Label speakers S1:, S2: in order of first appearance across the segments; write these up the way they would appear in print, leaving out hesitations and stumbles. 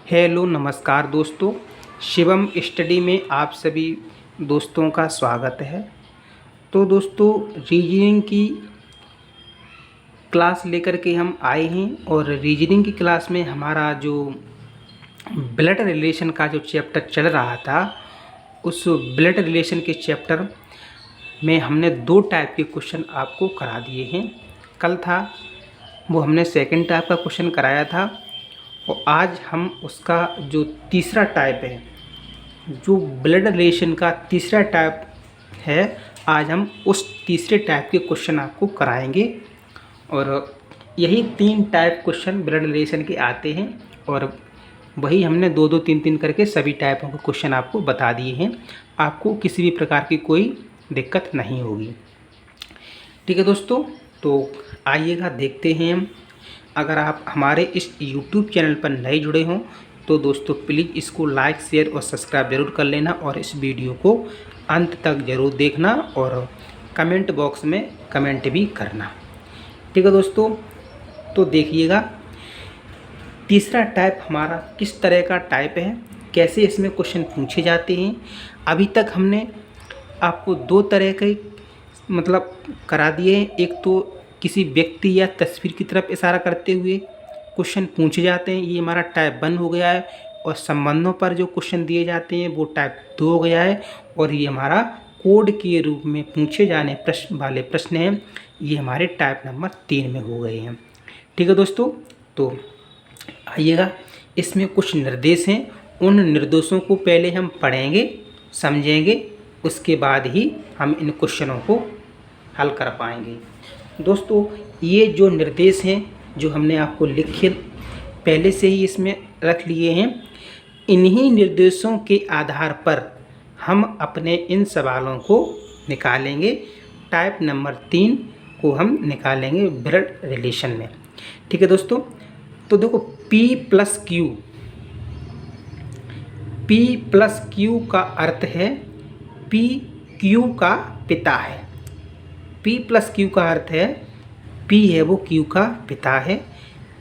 S1: Hello नमस्कार दोस्तों। Shivam study में आप सभी दोस्तों का स्वागत है। तो दोस्तों, रीजनिंग की क्लास लेकर के हम आए हैं और रीजनिंग की क्लास में हमारा जो ब्लड रिलेशन का जो चैप्टर चल रहा था, उस ब्लड रिलेशन के चैप्टर में हमने 2 टाइप के क्वेश्चन आपको करा दिए हैं। कल था वो हमने सेकंड टाइप का क्वेश्चन कराया था और आज हम उसका जो तीसरा टाइप है, जो ब्लड रिलेशन का तीसरा टाइप है, आज हम उस तीसरे टाइप के क्वेश्चन आपको कराएंगे। और यही 3 टाइप क्वेश्चन ब्लड रिलेशन के आते हैं और वही हमने 2-2 3-3 करके सभी टाइपों के क्वेश्चन आपको बता दिए हैं। आपको किसी भी प्रकार की कोई दिक्कत नहीं होगी। ठीक है दोस्तों, तो आइएगा देखते हैं हम। अगर आप हमारे इस YouTube चैनल पर नए जुड़े हों तो दोस्तों प्लीज़ इसको लाइक, शेयर और सब्सक्राइब ज़रूर कर लेना और इस वीडियो को अंत तक ज़रूर देखना और कमेंट बॉक्स में कमेंट भी करना। ठीक है दोस्तों, तो देखिएगा तीसरा टाइप हमारा किस तरह का टाइप है, कैसे इसमें क्वेश्चन पूछे जाते हैं। अभी तक हमने आपको 2 तरह के मतलब करा दिए हैं। एक तो किसी व्यक्ति या तस्वीर की तरफ इशारा करते हुए क्वेश्चन पूछे जाते हैं, ये हमारा टाइप 1 हो गया है। और संबंधों पर जो क्वेश्चन दिए जाते हैं वो टाइप 2 हो गया है। और ये हमारा कोड के रूप में पूछे जाने प्रश्न वाले प्रश्न हैं, ये हमारे टाइप नंबर 3 में हो गए हैं। ठीक है दोस्तों, तो आइएगा इसमें कुछ निर्देश हैं, उन निर्देशों को पहले हम पढ़ेंगे, समझेंगे, उसके बाद ही हम इन क्वेश्चनों को हल कर पाएंगे। दोस्तों, ये जो निर्देश हैं जो हमने आपको लिखे पहले से ही इसमें रख लिए हैं, इन्हीं निर्देशों के आधार पर हम अपने इन सवालों को निकालेंगे। टाइप नंबर 3 को हम निकालेंगे ब्लड रिलेशन में। ठीक है दोस्तों, तो देखो P+Q का अर्थ है P Q का पिता है। P+Q का अर्थ है P है वो Q का पिता है।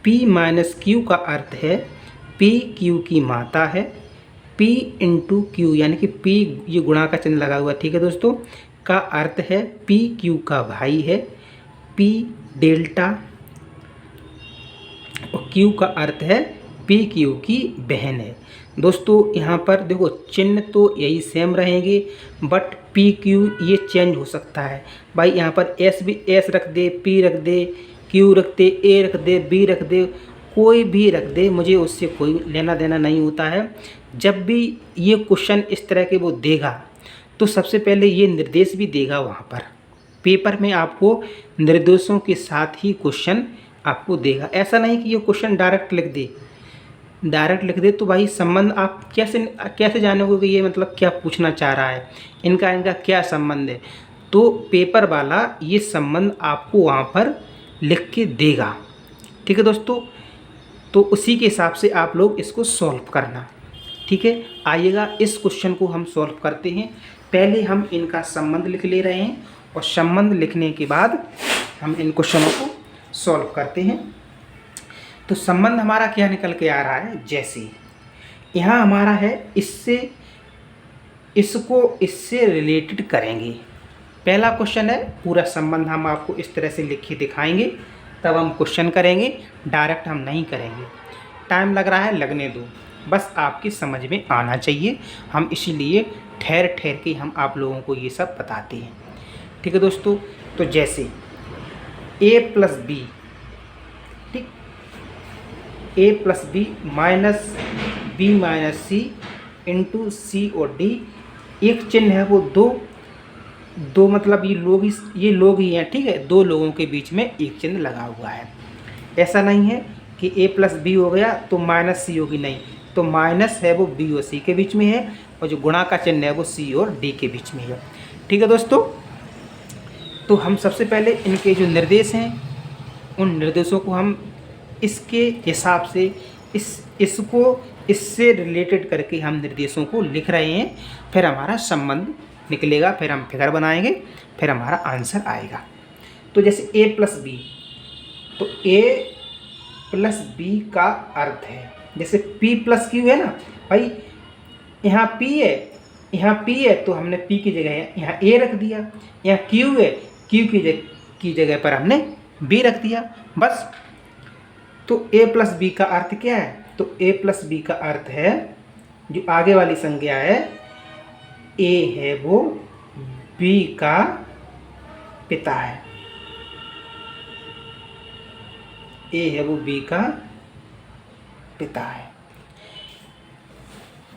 S1: P-Q का अर्थ है P Q की माता है। P इंटू Q यानी कि P ये गुणा का चिन्ह लगा हुआ है, ठीक है दोस्तों, का अर्थ है P Q का भाई है। P डेल्टा और Q का अर्थ है P Q की बहन है। दोस्तों यहाँ पर देखो चिन्ह तो यही सेम रहेंगे, बट P Q ये चेंज हो सकता है भाई। यहाँ पर S भी S रख दे, P रख दे, Q रख दे, A रख दे, B रख दे, कोई भी रख दे, मुझे उससे कोई लेना देना नहीं होता है। जब भी ये क्वेश्चन इस तरह के वो देगा तो सबसे पहले ये निर्देश भी देगा वहाँ पर पेपर में, आपको निर्देशों के साथ ही क्वेश्चन आपको देगा। ऐसा नहीं कि ये क्वेश्चन डायरेक्ट लिख दे तो भाई संबंध आप कैसे जानोगे कि ये मतलब क्या पूछना चाह रहा है, इनका क्या संबंध है। तो पेपर वाला ये संबंध आपको वहाँ पर लिख के देगा। ठीक है दोस्तों, तो उसी के हिसाब से आप लोग इसको सॉल्व करना। ठीक है, आइएगा इस क्वेश्चन को हम सॉल्व करते हैं। पहले हम इनका संबंध लिख ले रहे हैं और संबंध लिखने के बाद हम इन क्वेश्चनों को सॉल्व करते हैं। तो संबंध हमारा क्या निकल के आ रहा है, जैसे यहाँ हमारा है इससे रिलेटेड करेंगे। पहला क्वेश्चन है, पूरा संबंध हम आपको इस तरह से लिख के दिखाएंगे, तब हम क्वेश्चन करेंगे। डायरेक्ट हम नहीं करेंगे, टाइम लग रहा है, लगने दो, बस आपकी समझ में आना चाहिए। हम इसीलिए ठहर के हम आप लोगों को ये सब बताते हैं। ठीक है दोस्तों, तो जैसे A+B, ठीक, A+B minus B-C into C और D, एक चिन्ह है वो दो मतलब ये लोग ही हैं, ठीक है, 2 लोगों के बीच में एक चिन्ह लगा हुआ है। ऐसा नहीं है कि A+B हो गया तो -C होगी, नहीं, तो माइनस है वो B और C के बीच में है और जो गुणा का चिन्ह है वो C और D के बीच में है। ठीक है दोस्तों, तो हम सबसे पहले इनके जो निर्देश हैं उन निर्देशों को हम इसके हिसाब से इससे रिलेटेड करके हम निर्देशों को लिख रहे हैं। फिर हमारा संबंध निकलेगा, फिर हम फिगर बनाएंगे, फिर हमारा आंसर आएगा। तो जैसे A+B, तो A+B का अर्थ है जैसे P प्लस क्यू है ना भाई, यहाँ P है, यहाँ P है तो हमने P की जगह यहाँ A रख दिया, यहाँ Q है, Q की जगह पर हमने B रख दिया बस। तो A प्लस B का अर्थ क्या है? तो A प्लस B का अर्थ है, जो आगे वाली संज्ञा है A है वो B का पिता है, A है वो B का पिता है।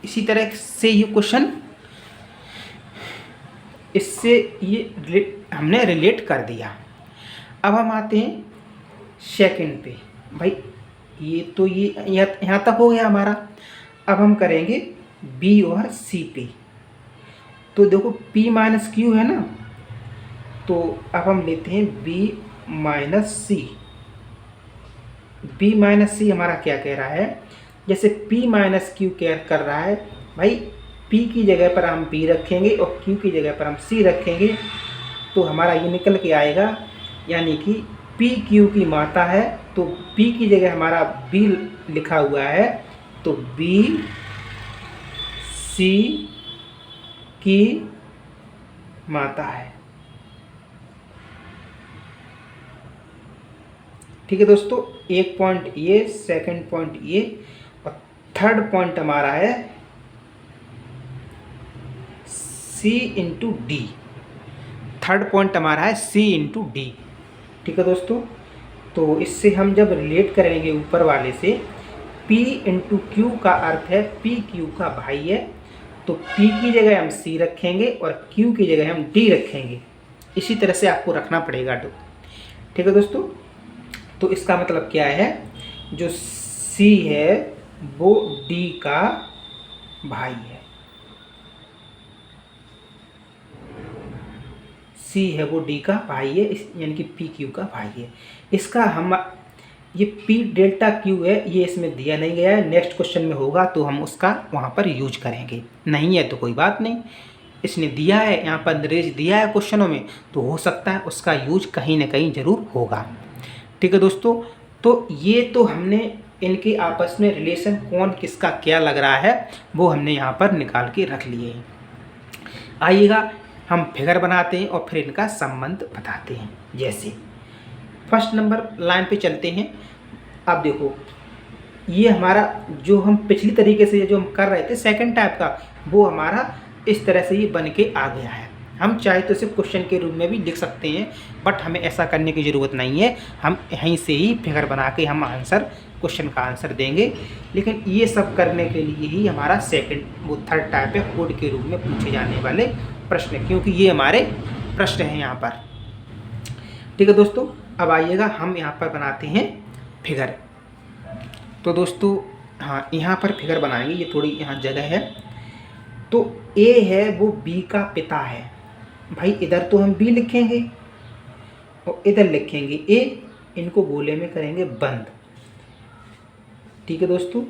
S1: इसी तरह से ये क्वेश्चन, इससे ये हमने रिलेट कर दिया। अब हम आते हैं सेकंड पे। भाई ये तो ये यहाँ तक हो गया हमारा। अब हम करेंगे B और C पे। तो देखो P माइनस क्यू है ना, तो अब हम लेते हैं B माइनस सी। B माइनस सी हमारा क्या कह रहा है? जैसे P माइनस क्यू केयर कर रहा है भाई, P की जगह पर हम B रखेंगे और Q की जगह पर हम C रखेंगे, तो हमारा ये निकल के आएगा, यानी कि P Q की माता है तो P की जगह हमारा B लिखा हुआ है, तो B C की माता है। ठीक है दोस्तों, एक पॉइंट ये, सेकंड पॉइंट ये, और थर्ड पॉइंट हमारा है C into D. Third point हमारा है C इंटू डी। ठीक है दोस्तों, तो इससे हम जब रिलेट करेंगे ऊपर वाले से, P इंटू क्यू का अर्थ है P क्यू का भाई है, तो P की जगह हम C रखेंगे और Q की जगह हम D रखेंगे। इसी तरह से आपको रखना पड़ेगा। ठीक है दोस्तों, तो इसका मतलब क्या है, जो C है वो D का भाई है, C है वो D का भाई है, यानी कि P Q का भाई है। इसका हम ये P डेल्टा Q है, ये इसमें दिया नहीं गया है, नेक्स्ट क्वेश्चन में होगा तो हम उसका वहाँ पर यूज करेंगे, नहीं है तो कोई बात नहीं। इसने दिया है, यहाँ पर निर्देश दिया है क्वेश्चनों में, तो हो सकता है उसका यूज कहीं ना कहीं ज़रूर होगा। ठीक है दोस्तों, तो ये तो हमने इनके आपस में रिलेशन कौन किसका क्या लग रहा है वो हमने यहाँ पर निकाल के रख लिए हैं। आइएगा हम फिगर बनाते हैं और फिर इनका संबंध बताते हैं। जैसे फर्स्ट नंबर लाइन पे चलते हैं। अब देखो ये हमारा जो हम पिछली तरीके से जो हम कर रहे थे सेकंड टाइप का, वो हमारा इस तरह से ये बन के आ गया है। हम चाहे तो इसे क्वेश्चन के रूप में भी लिख सकते हैं, बट हमें ऐसा करने की ज़रूरत नहीं है। हम यहीं से ही फिगर बना के हम आंसर, क्वेश्चन का आंसर देंगे। लेकिन ये सब करने के लिए ही हमारा सेकंड वो थर्ड टाइप है, कोड के रूप में पूछे जाने वाले प्रश्न, क्योंकि ये हमारे प्रश्न हैं यहाँ पर। ठीक है दोस्तों, अब आइएगा हम यहाँ पर बनाते हैं फिगर। तो दोस्तों हाँ, यहाँ पर फिगर बनाएंगे, ये थोड़ी यहाँ जगह है। तो A है वो B का पिता है भाई, इधर तो हम B लिखेंगे और इधर लिखेंगे A, इनको गोले में करेंगे बंद। ठीक है दोस्तों,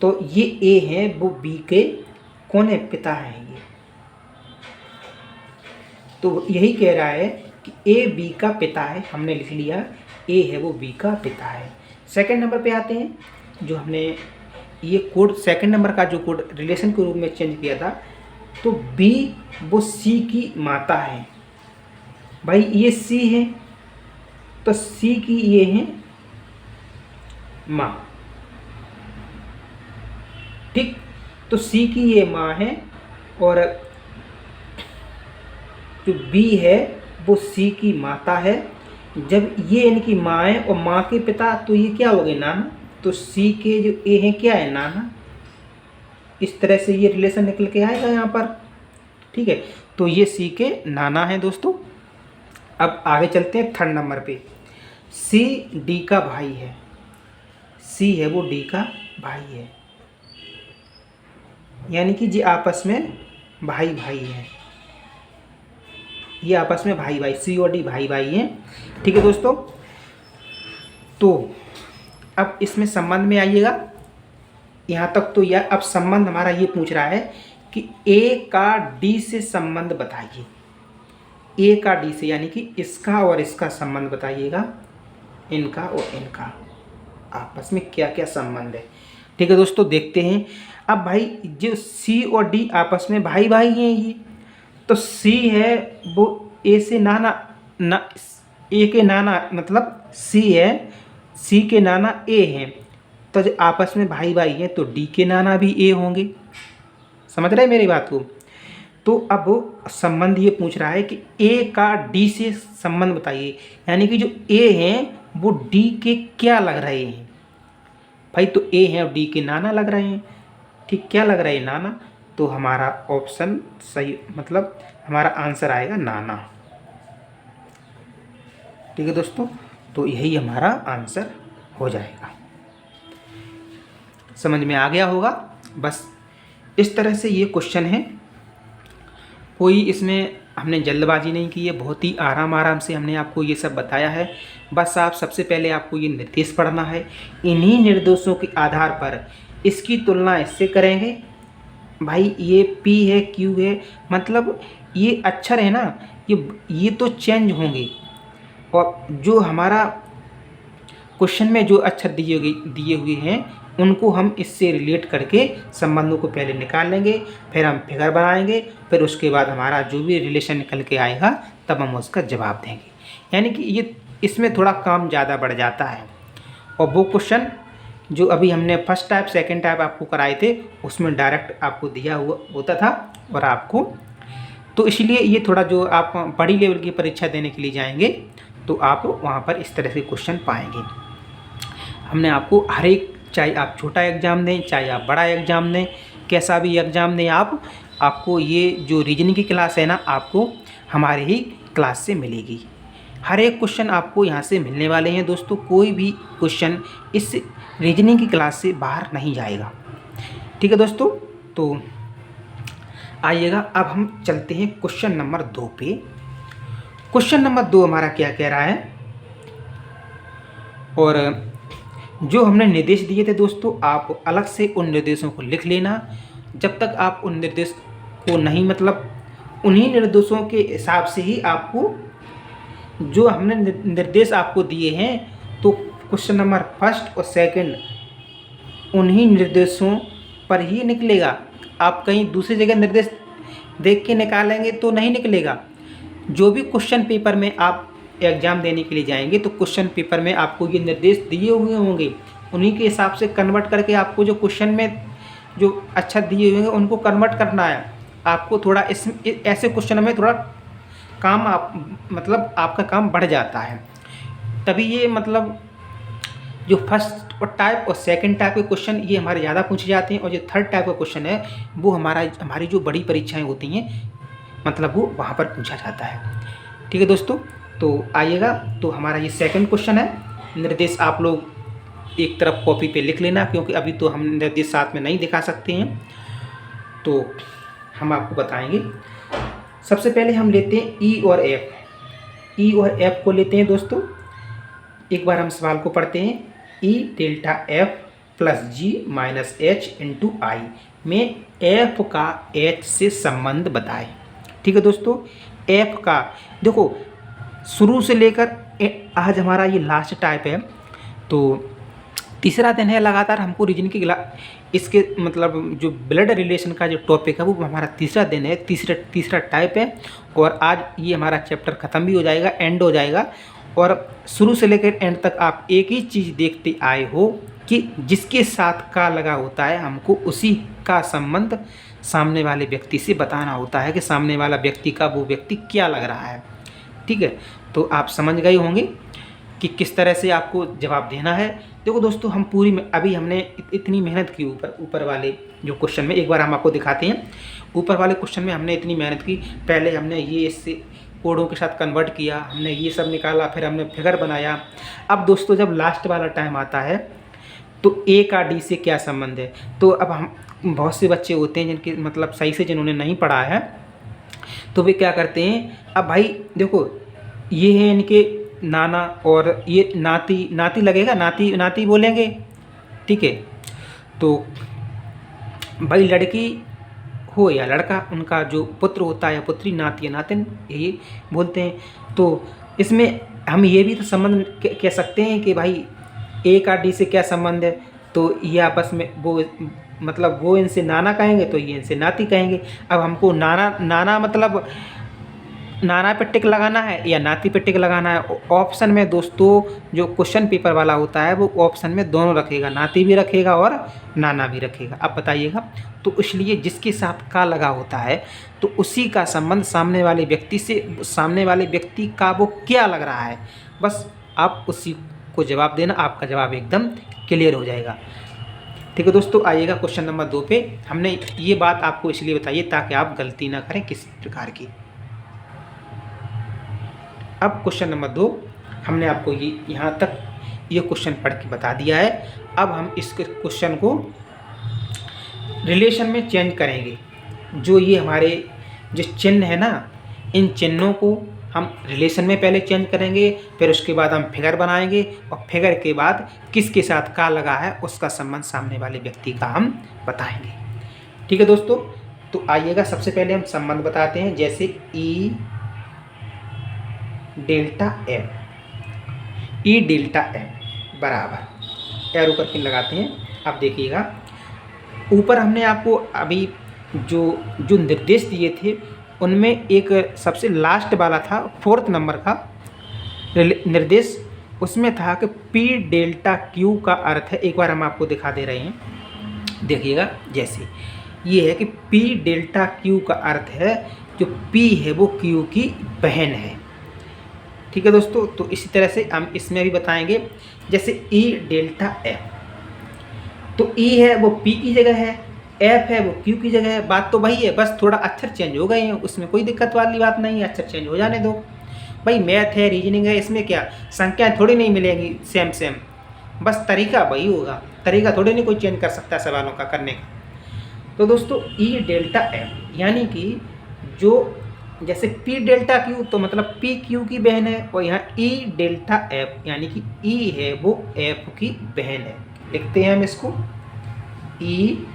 S1: तो ये A है वो B के कौन है? पिता है ये। तो यही कह रहा है कि A B का पिता है, हमने लिख लिया A है वो B का पिता है। सेकंड नंबर पे आते हैं, जो हमने ये कोड सेकंड नंबर का जो कोड रिलेशन के रूप में चेंज किया था, तो B वो C की माता है भाई, ये C है तो C की ये है माँ। ठीक, तो C की ये माँ है और जो B है वो C की माता है। जब ये इनकी माँ है और माँ के पिता, तो ये क्या हो गए? नाना। तो C के जो A है क्या है? नाना। इस तरह से ये रिलेशन निकल के आएगा यहाँ पर। ठीक है, तो ये C के नाना हैं दोस्तों। अब आगे चलते हैं थर्ड नंबर पे। C D का भाई है, C है वो D का भाई है, यानी कि ये आपस में भाई भाई हैं, ये आपस में भाई भाई, C और D भाई भाई हैं। ठीक है दोस्तों, तो अब इसमें संबंध में आइएगा। यहाँ तक तो यह, अब संबंध हमारा ये पूछ रहा है कि A का D से संबंध बताइए। A का D से, यानी कि इसका और इसका संबंध बताइएगा, इनका और इनका आपस में क्या क्या संबंध है। ठीक है दोस्तों, देखते हैं। अब भाई जो सी और डी आपस में भाई भाई हैं ये, तो सी है वो ए से नाना ना, ए के नाना मतलब सी है, सी के नाना ए हैं, तो जो आपस में भाई भाई हैं तो डी के नाना भी ए होंगे। समझ रहे हैं मेरी बात को? तो अब संबंध ये पूछ रहा है कि ए का डी से संबंध बताइए, यानी कि जो ए हैं वो डी के क्या लग रहे हैं भाई। तो ए हैं और डी के नाना लग रहे हैं, ठीक, क्या लग रहे हैं? नाना। तो हमारा ऑप्शन सही, मतलब हमारा आंसर आएगा नाना। ठीक है दोस्तों, तो यही हमारा आंसर हो जाएगा। समझ में आ गया होगा। बस इस तरह से ये क्वेश्चन है, कोई इसमें हमने जल्दबाजी नहीं की है, बहुत ही आराम से हमने आपको ये सब बताया है। बस आप सबसे पहले आपको ये निर्देश पढ़ना है, इन्हीं निर्देशों के आधार पर इसकी तुलना इससे करेंगे। भाई ये P है, Q है, मतलब ये अक्षर है ना, ये तो चेंज होंगे, और जो हमारा क्वेश्चन में जो अक्षर दिए हुए हैं उनको हम इससे रिलेट करके संबंधों को पहले निकाल लेंगे, फिर हम फिगर बनाएंगे, फिर उसके बाद हमारा जो भी रिलेशन निकल के आएगा तब हम उसका जवाब देंगे। यानी कि ये इसमें थोड़ा काम ज़्यादा बढ़ जाता है। और वो क्वेश्चन जो अभी हमने फर्स्ट टाइप सेकंड टाइप आपको कराए थे उसमें डायरेक्ट आपको दिया हुआ होता था, और आपको तो इसलिए ये थोड़ा, जो आप बड़ी लेवल की परीक्षा देने के लिए जाएंगे तो आप वहाँ पर इस तरह से क्वेश्चन पाएंगे। हमने आपको हर एक, चाहे आप छोटा एग्ज़ाम दें चाहे आप बड़ा एग्ज़ाम दें, कैसा भी एग्ज़ाम दें आपको ये जो रीजनिंग की क्लास है ना, आपको हमारे ही क्लास से मिलेगी। हर एक क्वेश्चन आपको यहाँ से मिलने वाले हैं दोस्तों, कोई भी क्वेश्चन इस रीजनिंग की क्लास से बाहर नहीं जाएगा। ठीक है दोस्तों, तो आइएगा अब हम चलते हैं क्वेश्चन नंबर 2 पे। क्वेश्चन नंबर 2 हमारा क्या कह रहा है, और जो हमने निर्देश दिए थे दोस्तों, आप अलग से उन निर्देशों को लिख लेना। जब तक आप उन निर्देश को नहीं, मतलब उन्हीं निर्देशों के हिसाब से ही आपको, जो हमने निर्देश आपको दिए हैं, तो क्वेश्चन नंबर फर्स्ट और सेकंड उन्हीं निर्देशों पर ही निकलेगा। आप कहीं दूसरी जगह निर्देश देख के निकालेंगे तो नहीं निकलेगा। जो भी क्वेश्चन पेपर में आप एग्ज़ाम देने के लिए जाएंगे तो क्वेश्चन पेपर में आपको ये निर्देश दिए हुए होंगे, उन्हीं के हिसाब से कन्वर्ट करके आपको जो क्वेश्चन में जो अक्षर दिए हुए होंगे उनको कन्वर्ट करना है। आपको थोड़ा ऐसे क्वेश्चन में थोड़ा काम मतलब आपका काम बढ़ जाता है। तभी ये, मतलब जो फर्स्ट और टाइप और सेकंड टाइप के क्वेश्चन ये हमारे ज़्यादा पूछे जाते हैं, और जो थर्ड टाइप का क्वेश्चन है वो हमारी जो बड़ी परीक्षाएँ होती हैं, मतलब वो वहाँ पर पूछा जाता है। ठीक है दोस्तों, तो आइएगा, तो हमारा ये सेकंड क्वेश्चन है। निर्देश आप लोग एक तरफ कॉपी पे लिख लेना, क्योंकि अभी तो हम निर्देश साथ में नहीं दिखा सकते हैं, तो हम आपको बताएंगे। सबसे पहले हम लेते हैं ई और एफ को लेते हैं दोस्तों। एक बार हम सवाल को पढ़ते हैं। ई डेल्टा एफ प्लस जी माइनस एच इंटू आई में एफ का एच से संबंध बताएं। ठीक है दोस्तों, एफ का देखो शुरू से लेकर आज हमारा ये लास्ट टाइप है, तो तीसरा दिन है लगातार हमको रीजनिंग की इसके मतलब जो ब्लड रिलेशन का जो टॉपिक है वो हमारा तीसरा दिन है, तीसरा टाइप है, और आज ये हमारा चैप्टर ख़त्म भी हो जाएगा, एंड हो जाएगा। और शुरू से लेकर एंड तक आप एक ही चीज़ देखते आए हो कि जिसके साथ का लगा होता है हमको उसी का संबंध सामने वाले व्यक्ति से बताना होता है कि सामने वाला व्यक्ति का वो व्यक्ति क्या लग रहा है। ठीक है, तो आप समझ गए होंगे कि किस तरह से आपको जवाब देना है। देखो दोस्तों, हम पूरी अभी हमने इतनी मेहनत की ऊपर वाले जो क्वेश्चन में, एक बार हम आपको दिखाते हैं। ऊपर वाले क्वेश्चन में हमने इतनी मेहनत की, पहले हमने ये इससे कोडों के साथ कन्वर्ट किया, हमने ये सब निकाला, फिर हमने फिगर बनाया। अब दोस्तों जब लास्ट वाला टाइम आता है तो ए का डी से क्या संबंध है, तो अब हम बहुत से बच्चे होते हैं जिनके मतलब सही से जिन्होंने नहीं पढ़ा है, तो वे क्या करते हैं। अब भाई देखो, ये है इनके नाना और ये नाती लगेगा, नाती बोलेंगे। ठीक है, तो भाई लड़की हो या लड़का, उनका जो पुत्र होता है या पुत्री, नाती या नातिन, यही बोलते हैं। तो इसमें हम ये भी तो संबंध कह सकते हैं कि भाई ए का डी से क्या संबंध है, तो ये आपस में वो मतलब वो इनसे नाना कहेंगे तो ये इनसे नाती कहेंगे। अब हमको नाना नाना मतलब नाना पे टिक लगाना है या नाती पे टिक लगाना है। ऑप्शन में दोस्तों जो क्वेश्चन पेपर वाला होता है वो ऑप्शन में दोनों रखेगा, नाती भी रखेगा और नाना भी रखेगा। अब बताइएगा, तो इसलिए जिसके साथ का लगा होता है तो उसी का संबंध सामने वाले व्यक्ति से, सामने वाले व्यक्ति का वो क्या लग रहा है, बस आप उसी को जवाब देना, आपका जवाब एकदम क्लियर हो जाएगा। ठीक है दोस्तों, आइएगा क्वेश्चन नंबर 2 पे। हमने ये बात आपको इसलिए बताई है ताकि आप गलती ना करें किसी प्रकार की। अब क्वेश्चन नंबर 2 हमने आपको ये यहाँ तक ये क्वेश्चन पढ़ के बता दिया है। अब हम इस क्वेश्चन को रिलेशन में चेंज करेंगे। जो ये हमारे जो चिन्ह है ना, इन चिन्हों को हम रिलेशन में पहले चेंज करेंगे, फिर उसके बाद हम फिगर बनाएंगे और फिगर के बाद किसके साथ का लगा है उसका संबंध सामने वाले व्यक्ति का हम बताएंगे। ठीक है दोस्तों, तो आइएगा सबसे पहले हम संबंध बताते हैं। जैसे E delta M, E delta M बराबर एरो करके लगाते हैं। अब देखिएगा ऊपर हमने आपको अभी जो जो निर्देश दिए थे उनमें एक सबसे लास्ट वाला था 4th नंबर का निर्देश, उसमें था कि पी डेल्टा क्यू का अर्थ है, एक बार हम आपको दिखा दे रहे हैं, देखिएगा। जैसे ये है कि पी डेल्टा क्यू का अर्थ है जो पी है वो क्यू की बहन है। ठीक है दोस्तों, तो इसी तरह से हम इसमें भी बताएंगे। जैसे ई डेल्टा एफ, तो ई है वो पी की जगह है, एफ है वो क्यू की जगह है, बात तो वही है, बस थोड़ा अक्षर चेंज हो गए हैं, उसमें कोई दिक्कत वाली बात नहीं है, अक्षर चेंज हो जाने दो भाई। मैथ है, रीजनिंग है, इसमें क्या संख्याएं थोड़ी नहीं मिलेंगी सेम सेम, बस तरीका वही होगा, तरीका थोड़ी नहीं कोई चेंज कर सकता है सवालों का करने का। तो दोस्तों ई डेल्टा एफ यानी कि जो जैसे पी डेल्टा क्यू तो मतलब पी क्यू की बहन है, और यहाँ ई डेल्टा एफ यानी कि ई है वो एफ की बहन है। लिखते हैं हम इसको, ई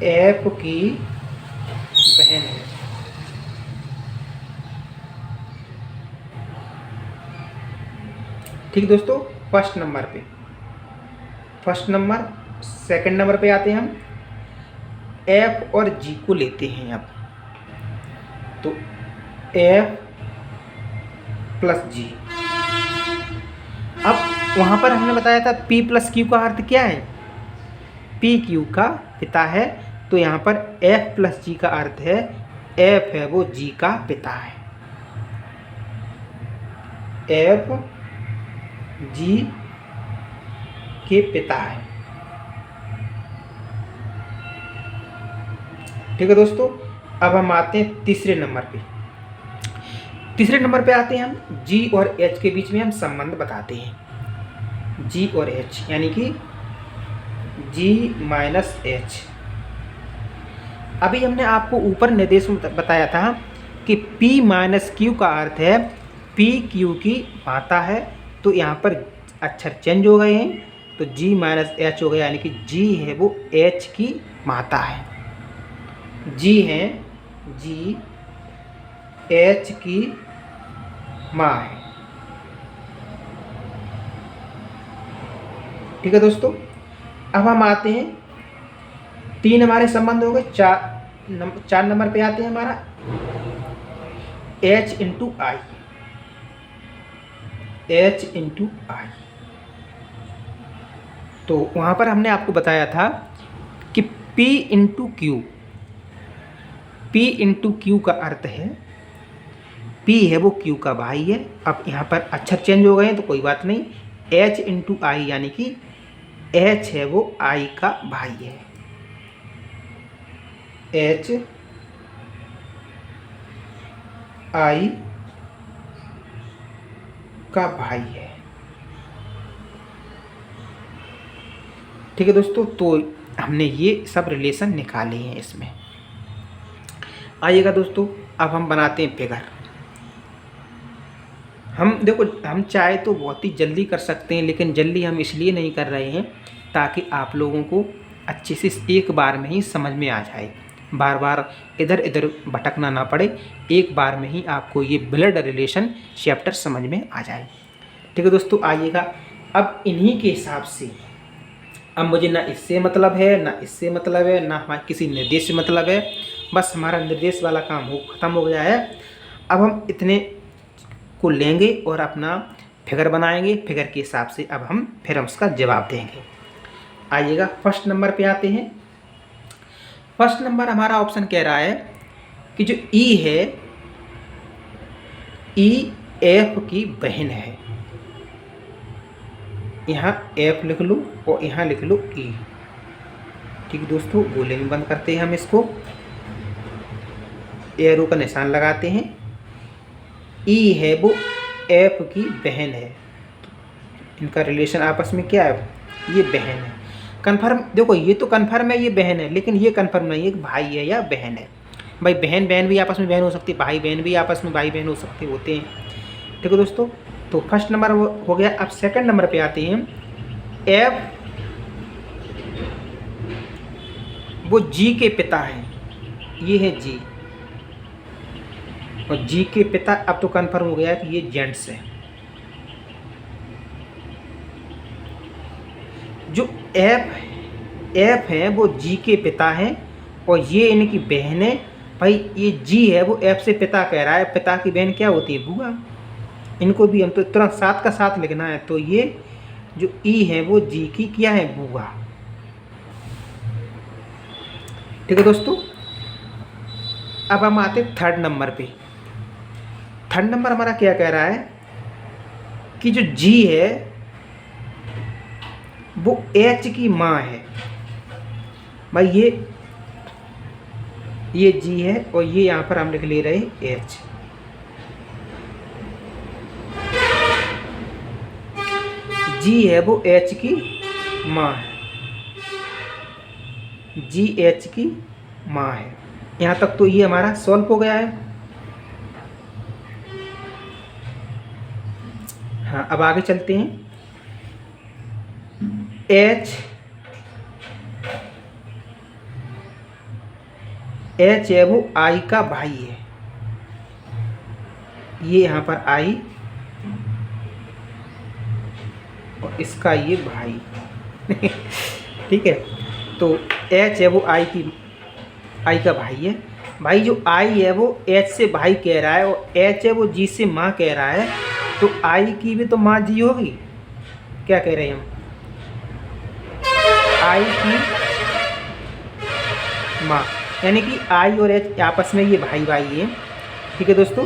S1: एफ की बहन है। ठीक दोस्तों, फर्स्ट नंबर पे, फर्स्ट नंबर। सेकंड नंबर पे आते हैं हम, एफ और जी को लेते हैं अब, तो एफ प्लस जी। अब वहाँ पर हमने बताया था पी प्लस क्यू का अर्थ क्या है, पी क्यू का पिता है, तो यहाँ पर एफ प्लस जी का अर्थ है एफ है वो जी का पिता है, एफ जी के पिता है। ठीक है दोस्तों, अब हम आते हैं तीसरे नंबर पे। तीसरे नंबर पे आते हैं हम, जी और एच के बीच में हम संबंध बताते हैं। जी और एच यानी कि जी माइनस एच। अभी हमने आपको ऊपर निर्देश में बताया था कि P माइनस क्यू का अर्थ है P क्यू की माता है, तो यहाँ पर अक्षर चेंज हो गए हैं, तो G माइनस एच हो गया, यानी कि G है वो H की माता है। G है, G H की माँ है। ठीक है दोस्तों, अब हम आते हैं, 3 हमारे संबंध हो गए, 4 नंबर पे आते हैं हमारा H इंटू आई, H इंटू आई। तो वहाँ पर हमने आपको बताया था कि P into Q, P into Q का अर्थ है P है वो Q का भाई है। अब यहाँ पर अक्षर चेंज हो गए हैं तो कोई बात नहीं, H इंटू आई यानी कि H है वो I का भाई है, H I का भाई है। ठीक है दोस्तों, तो हमने ये सब रिलेशन निकाले हैं इसमें। आइएगा दोस्तों, अब हम बनाते हैं फिगर। हम देखो, हम चाहे तो बहुत ही जल्दी कर सकते हैं, लेकिन जल्दी हम इसलिए नहीं कर रहे हैं ताकि आप लोगों को अच्छे से एक बार में ही समझ में आ जाए, बार बार इधर इधर भटकना ना पड़े, एक बार में ही आपको ये ब्लड रिलेशन चैप्टर समझ में आ जाए। ठीक है दोस्तों, आइएगा अब इन्हीं के हिसाब से अब मुझे ना इससे मतलब है, ना इससे मतलब है, ना हमारे किसी निर्देश से मतलब है, बस हमारा निर्देश वाला काम ख़त्म हो गया है। अब हम इतने को लेंगे और अपना फिगर बनाएंगे, फिगर के हिसाब से अब हम फिर उसका जवाब देंगे। आइएगा फर्स्ट नंबर पे आते हैं। फर्स्ट नंबर हमारा ऑप्शन कह रहा है कि जो ई है, ई एफ की बहन है। यहाँ एफ लिख लो और यहाँ लिख लो ई। ठीक है दोस्तों, गोले में बंद करते हैं हम इसको, एरो का निशान लगाते हैं। ई है वो एफ की बहन है, इनका रिलेशन आपस में क्या है, ये बहन है। कन्फर्म, देखो ये तो कन्फर्म है ये बहन है, लेकिन ये कन्फर्म नहीं है कि भाई है या बहन है। भाई बहन बहन भी आपस में बहन हो सकती है, भाई बहन भी आपस में भाई बहन हो सकते होते हैं। ठीक है दोस्तों, तो फर्स्ट नंबर हो गया। अब सेकंड नंबर पे आते हैं। एफ वो जी के पिता हैं, ये है जी, और जी के पिता, अब तो कन्फर्म हो गया कि ये जेंट्स है। जो एफ है वो जी के पिता हैं और ये इनकी बहन है। भाई ये जी है वो एफ से पिता कह रहा है, पिता की बहन क्या होती है, बुआ। इनको भी हम तो तुरंत साथ का साथ लिखना है, तो ये जो ई है वो जी की क्या है, बुआ। ठीक है दोस्तों, अब हम आते थर्ड नंबर पे। थर्ड नंबर हमारा क्या कह रहा है कि जो जी है वो एच की माँ है। भाई ये जी है और ये यहाँ पर हम लिख ले रहे एच। जी है वो एच की माँ है, जी एच की माँ है। यहाँ तक तो ये हमारा सॉल्व हो गया है। हाँ, अब आगे चलते हैं। एच है वो आई का भाई है, ये यहाँ पर आई और इसका ये भाई। ठीक है, तो एच है वो आई का भाई है। भाई जो आई है वो एच से भाई कह रहा है और एच है वो जी से माँ कह रहा है, तो आई की भी तो माँ जी होगी। क्या कह रहे हैं हम, आई की माँ, यानी कि आई और एच आपस में ये भाई भाई है। ठीक है दोस्तों,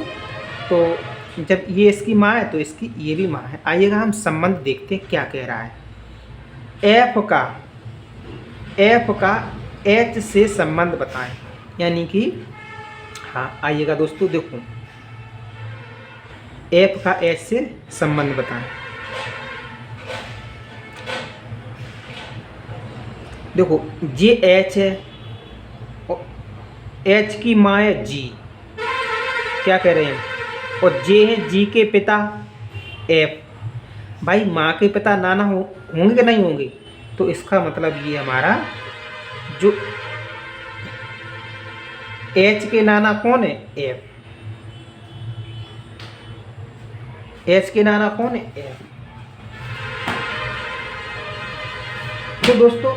S1: तो जब ये इसकी माँ है तो इसकी ये भी माँ है। आइएगा हम संबंध देखते हैं क्या कह रहा है। एफ का एच से संबंध बताएं, यानी कि हाँ आइएगा दोस्तों, देखो एफ का एच से संबंध बताएं। देखो जे एच है, एच की माँ है जी, क्या कह रहे हैं, और जे है जी के पिता एफ। भाई माँ के पिता नाना होंगे कि नहीं होंगे, तो इसका मतलब ये हमारा जो एच के नाना कौन है, एफ। एच के नाना कौन है, एफ। तो दोस्तों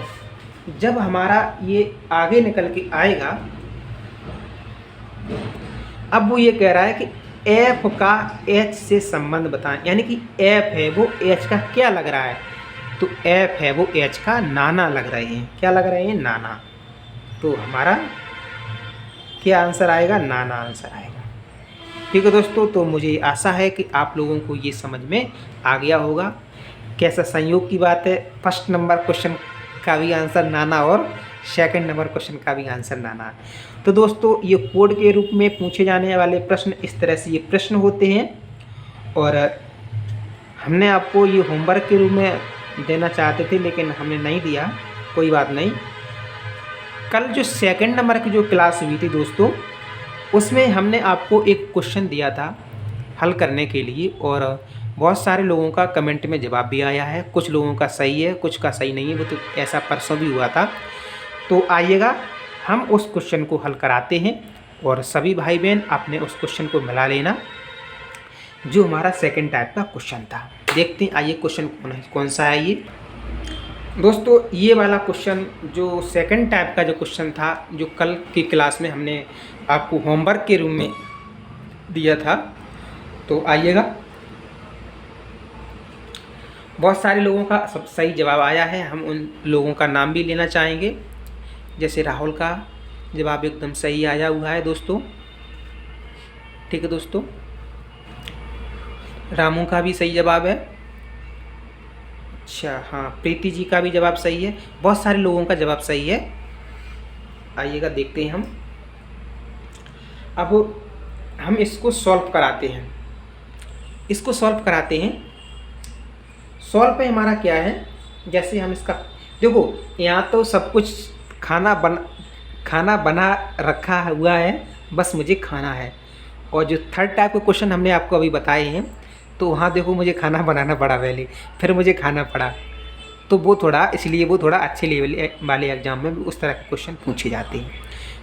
S1: जब हमारा ये आगे निकल के आएगा, अब वो ये कह रहा है कि एफ का एच से संबंध बताएं, यानी कि एफ है वो एच का क्या लग रहा है, तो एफ है वो एच का नाना लग रहे हैं। क्या लग रहे हैं, नाना। तो हमारा क्या आंसर आएगा, नाना आंसर आएगा। ठीक है दोस्तों, तो मुझे आशा है कि आप लोगों को ये समझ में आ गया होगा। कैसा संयोग की बात है, फर्स्ट नंबर क्वेश्चन का भी आंसर नाना और सेकंड नंबर क्वेश्चन का भी आंसर नाना है। तो दोस्तों ये कोड के रूप में पूछे जाने वाले प्रश्न, इस तरह से ये प्रश्न होते हैं, और हमने आपको ये होमवर्क के रूप में देना चाहते थे लेकिन हमने नहीं दिया, कोई बात नहीं। कल जो सेकंड नंबर की जो क्लास हुई थी दोस्तों, उसमें हमने आपको एक क्वेश्चन दिया था हल करने के लिए, और बहुत सारे लोगों का कमेंट में जवाब भी आया है। कुछ लोगों का सही है, कुछ का सही नहीं है, वो तो ऐसा परसों भी हुआ था। तो आइएगा हम उस क्वेश्चन को हल कराते हैं, और सभी भाई बहन आपने उस क्वेश्चन को मिला लेना जो हमारा सेकंड टाइप का क्वेश्चन था। देखते हैं आइए क्वेश्चन कौन सा है ये। दोस्तों ये वाला क्वेश्चन जो सेकंड टाइप का जो क्वेश्चन था, जो कल की क्लास में हमने आपको होमवर्क के रूम में दिया था, तो आइएगा। बहुत सारे लोगों का सब सही जवाब आया है। हम उन लोगों का नाम भी लेना चाहेंगे। जैसे राहुल का जवाब एकदम सही आया हुआ है दोस्तों। ठीक है दोस्तों, रामू का भी सही जवाब है। अच्छा हाँ, प्रीति जी का भी जवाब सही है। बहुत सारे लोगों का जवाब सही है। आइएगा देखते हैं हम। अब हम इसको सॉल्व कराते हैं। इसको सॉल्व कराते हैं। सॉल्व पे हमारा क्या है, जैसे हम इसका देखो, यहाँ तो सब कुछ खाना बना रखा हुआ है, बस मुझे खाना है। और जो थर्ड टाइप के क्वेश्चन हमने आपको अभी बताए हैं, तो वहाँ देखो मुझे खाना बनाना पड़ा पहले, फिर मुझे खाना पड़ा। तो वो थोड़ा इसलिए वो थोड़ा अच्छे लेवल वाले एग्जाम में भी उस तरह के क्वेश्चन पूछे जाते हैं।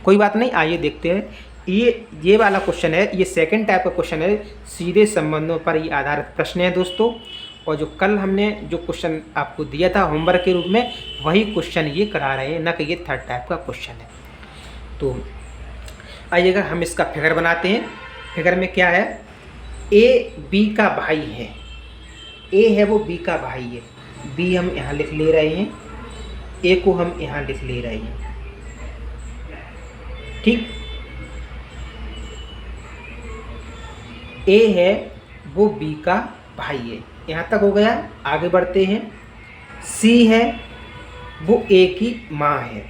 S1: कोई बात नहीं, आइए देखते हैं। ये वाला क्वेश्चन है, ये सेकंड टाइप का क्वेश्चन है। सीधे संबंधों पर ये आधारित प्रश्न है दोस्तों। और जो कल हमने जो क्वेश्चन आपको दिया था होमवर्क के रूप में, वही क्वेश्चन ये करा रहे हैं, न कि ये थर्ड टाइप का क्वेश्चन है। तो आइएगा हम इसका फिगर बनाते हैं। फिगर में क्या है, ए बी का भाई है। ए है वो बी का भाई है। बी हम यहाँ लिख ले रहे हैं, ए को हम यहाँ लिख ले रहे हैं। ठीक, ए है वो बी का भाई है। यहाँ तक हो गया। आगे बढ़ते हैं। सी है वो ए की माँ है।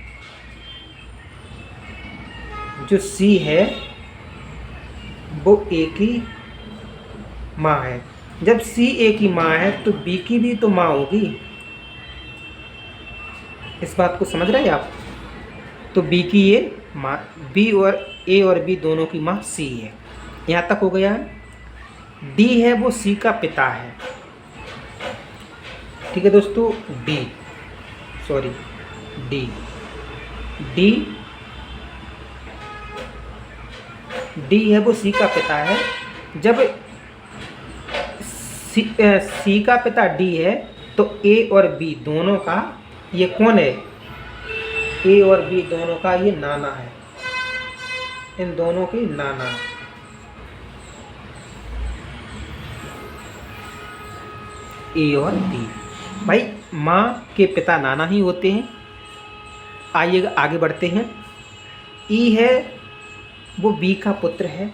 S1: जो सी है वो ए की माँ है। जब सी ए की माँ है तो बी की भी तो माँ होगी। इस बात को समझ रहे हैं आप? तो बी की ये माँ, बी और ए और बी दोनों की माँ सी है। यहाँ तक हो गया है। डी है वो सी का पिता है। ठीक है दोस्तों, डी है वो सी का पिता है। जब सी का पिता डी है तो ए और बी दोनों का ये कौन है? ए और बी दोनों का ये नाना है। इन दोनों की नाना। ए और बी, भाई माँ के पिता नाना ही होते हैं। आइए आगे बढ़ते हैं। ई है वो बी का पुत्र है।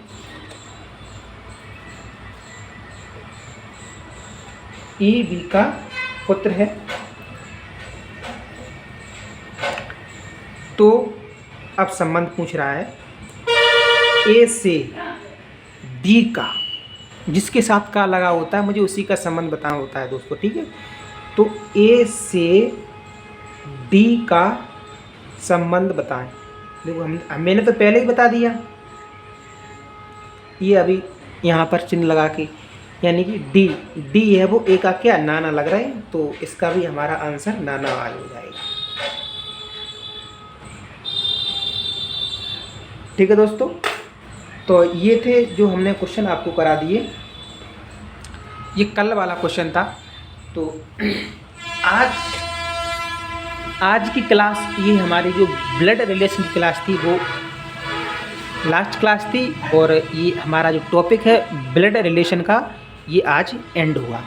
S1: ई बी का पुत्र है। तो अब संबंध पूछ रहा है ए से डी का, जिसके साथ का लगा होता है मुझे उसी का संबंध बताना होता है दोस्तों। ठीक है, तो ए से डी का संबंध बताएं। देखो मैंने तो पहले ही बता दिया, ये अभी यहाँ पर चिन्ह लगा के, यानी कि डी है वो ए का क्या, नाना लग रहा है। तो इसका भी हमारा आंसर नाना आ हो जाएगा। ठीक है दोस्तों, तो ये थे जो हमने क्वेश्चन आपको करा दिए। ये कल वाला क्वेश्चन था। तो आज की क्लास, ये हमारी जो ब्लड रिलेशन की क्लास थी वो लास्ट क्लास थी। और ये हमारा जो टॉपिक है ब्लड रिलेशन का, ये आज एंड हुआ।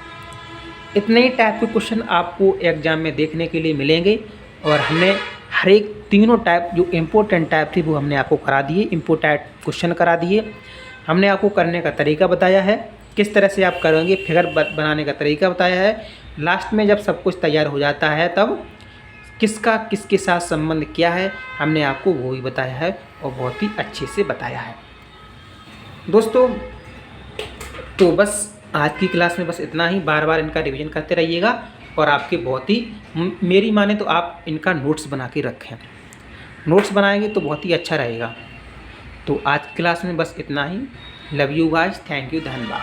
S1: इतने ही टाइप के क्वेश्चन आपको एग्जाम में देखने के लिए मिलेंगे। और हमने हर एक तीनों टाइप जो इम्पोर्टेंट टाइप थी वो हमने आपको करा दिए, इम्पोर्टेंट क्वेश्चन करा दिए। हमने आपको करने का तरीका बताया है, किस तरह से आप करेंगे, फिगर बनाने का तरीका बताया है। लास्ट में जब सब कुछ तैयार हो जाता है तब किसका किसके साथ संबंध क्या है, हमने आपको वो ही बताया है और बहुत ही अच्छे से बताया है दोस्तों। तो बस आज की क्लास में बस इतना ही। बार बार इनका रिवीजन करते रहिएगा और आपके बहुत ही, मेरी माने तो आप इनका नोट्स बना के रखें। नोट्स बनाएंगे तो बहुत ही अच्छा रहेगा। तो आज की क्लास में बस इतना ही। Love you guys, thank you, धन्यवाद।